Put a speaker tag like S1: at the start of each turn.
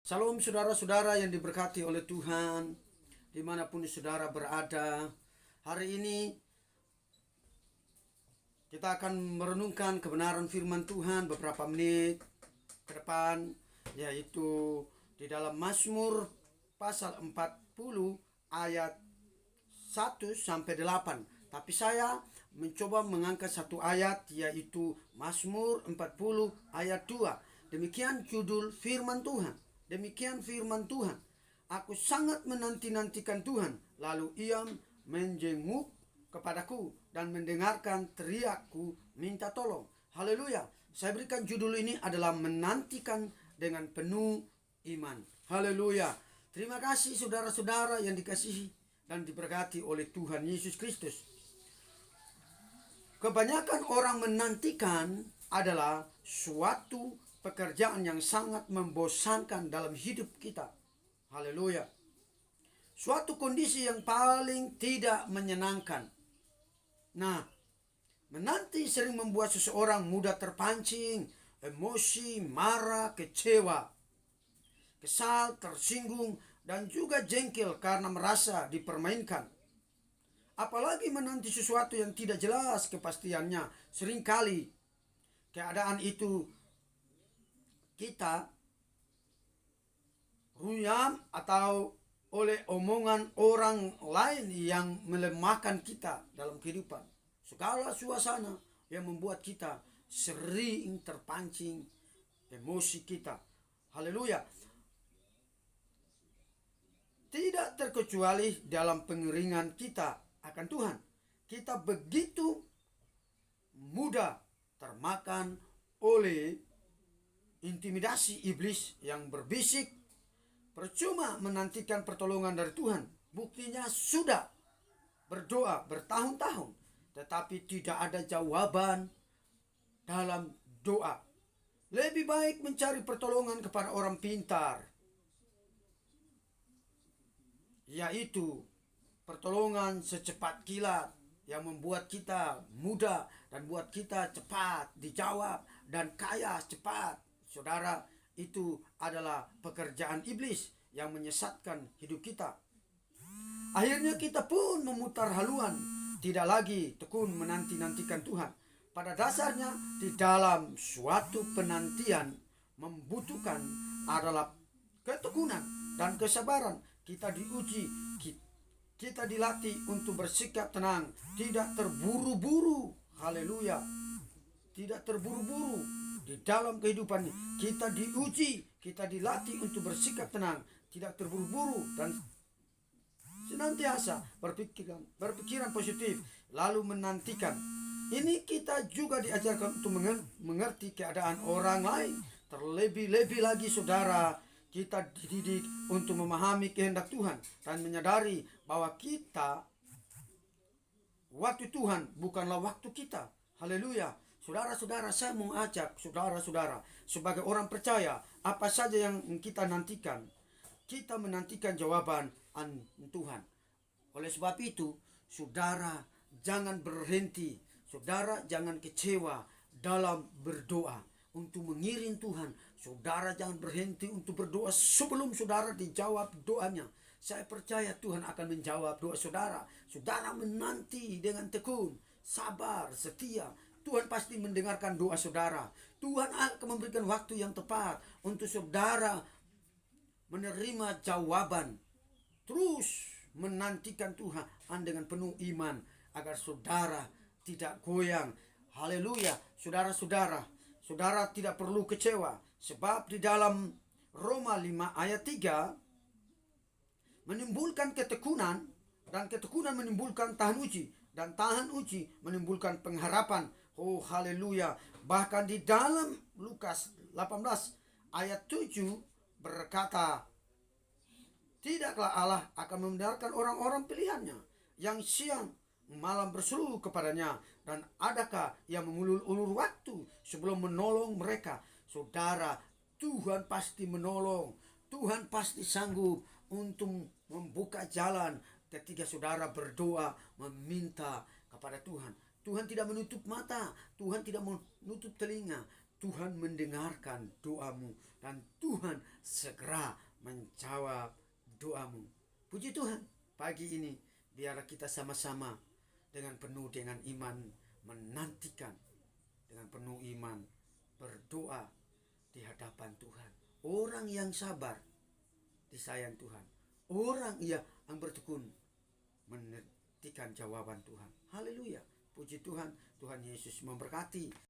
S1: Salam saudara-saudara yang diberkati oleh Tuhan, dimanapun saudara berada. Hari ini kita akan merenungkan kebenaran firman Tuhan beberapa menit ke depan, yaitu di dalam Mazmur pasal 40 ayat 1-8. Tapi saya mencoba mengangkat satu ayat, yaitu Mazmur 40 ayat 2. Demikian judul firman Tuhan. Demikian firman Tuhan. Aku sangat menanti-nantikan Tuhan, lalu ia menjenguk kepadaku dan mendengarkan teriakku minta tolong. Haleluya. Saya berikan judul ini adalah menantikan dengan penuh iman. Haleluya. Terima kasih saudara-saudara yang dikasihi dan diberkati oleh Tuhan Yesus Kristus. Kebanyakan orang menantikan adalah suatu pekerjaan yang sangat membosankan dalam hidup kita. Haleluya. Suatu kondisi yang paling tidak menyenangkan. Nah, menanti sering membuat seseorang mudah terpancing, emosi, marah, kecewa, kesal, tersinggung, dan juga jengkel karena merasa dipermainkan. Apalagi menanti sesuatu yang tidak jelas kepastiannya. Seringkali keadaan itu kita ruyam atau oleh omongan orang lain yang melemahkan kita dalam kehidupan. Segala suasana yang membuat kita sering terpancing emosi kita. Haleluya. Tidak terkecuali dalam pengeringan kita akan Tuhan. Kita begitu mudah termakan oleh intimidasi iblis yang berbisik, percuma menantikan pertolongan dari Tuhan. Buktinya sudah berdoa bertahun-tahun, tetapi tidak ada jawaban dalam doa. Lebih baik mencari pertolongan kepada orang pintar, yaitu pertolongan secepat kilat yang membuat kita mudah dan buat kita cepat dijawab dan kaya cepat. Saudara, itu adalah pekerjaan iblis yang menyesatkan hidup kita. Akhirnya kita pun memutar haluan, tidak lagi tekun menanti-nantikan Tuhan. Pada dasarnya, di dalam suatu penantian membutuhkan adalah ketekunan dan kesabaran. Kita diuji, kita dilatih untuk bersikap tenang, tidak terburu-buru. Haleluya. Tidak terburu-buru. Di dalam kehidupan ini kita diuji, kita dilatih untuk bersikap tenang, tidak terburu-buru, dan senantiasa berpikiran positif, lalu menantikan. Ini kita juga diajarkan untuk mengerti keadaan orang lain. Terlebih-lebih lagi saudara, kita dididik untuk memahami kehendak Tuhan dan menyadari bahwa kita, waktu Tuhan bukanlah waktu kita. Haleluya. Saudara-saudara, saya mau ajak saudara-saudara sebagai orang percaya, apa saja yang kita nantikan, kita menantikan jawaban Tuhan. Oleh sebab itu, saudara jangan berhenti, saudara jangan kecewa dalam berdoa untuk mengiring Tuhan. Saudara jangan berhenti untuk berdoa sebelum saudara dijawab doanya. Saya percaya Tuhan akan menjawab doa saudara. Saudara menanti dengan tekun, sabar, setia. Tuhan pasti mendengarkan doa saudara. Tuhan akan memberikan waktu yang tepat untuk saudara menerima jawaban. Terus menantikan Tuhan dengan penuh iman agar saudara tidak goyang. Haleluya. Saudara-saudara, saudara tidak perlu kecewa, sebab di dalam Roma 5 ayat 3 menimbulkan ketekunan, dan ketekunan menimbulkan tahan uji, dan tahan uji menimbulkan pengharapan. Oh haleluya. Bahkan di dalam Lukas 18 ayat 7 berkata, tidaklah Allah akan membenarkan orang-orang pilihannya yang siang malam berseru kepadanya, dan adakah yang mengulur-ulur waktu sebelum menolong mereka? Saudara, Tuhan pasti menolong. Tuhan pasti sanggup untuk membuka jalan ketika saudara berdoa meminta kepada Tuhan. Tuhan tidak menutup mata, Tuhan tidak menutup telinga, Tuhan mendengarkan doamu dan Tuhan segera menjawab doamu. Puji Tuhan, pagi ini biarlah kita sama-sama dengan penuh dengan iman menantikan, dengan penuh iman berdoa di hadapan Tuhan. Orang yang sabar disayang Tuhan. Orang yang bertekun menantikan jawaban Tuhan. Haleluya. Puji Tuhan, Tuhan Yesus memberkati.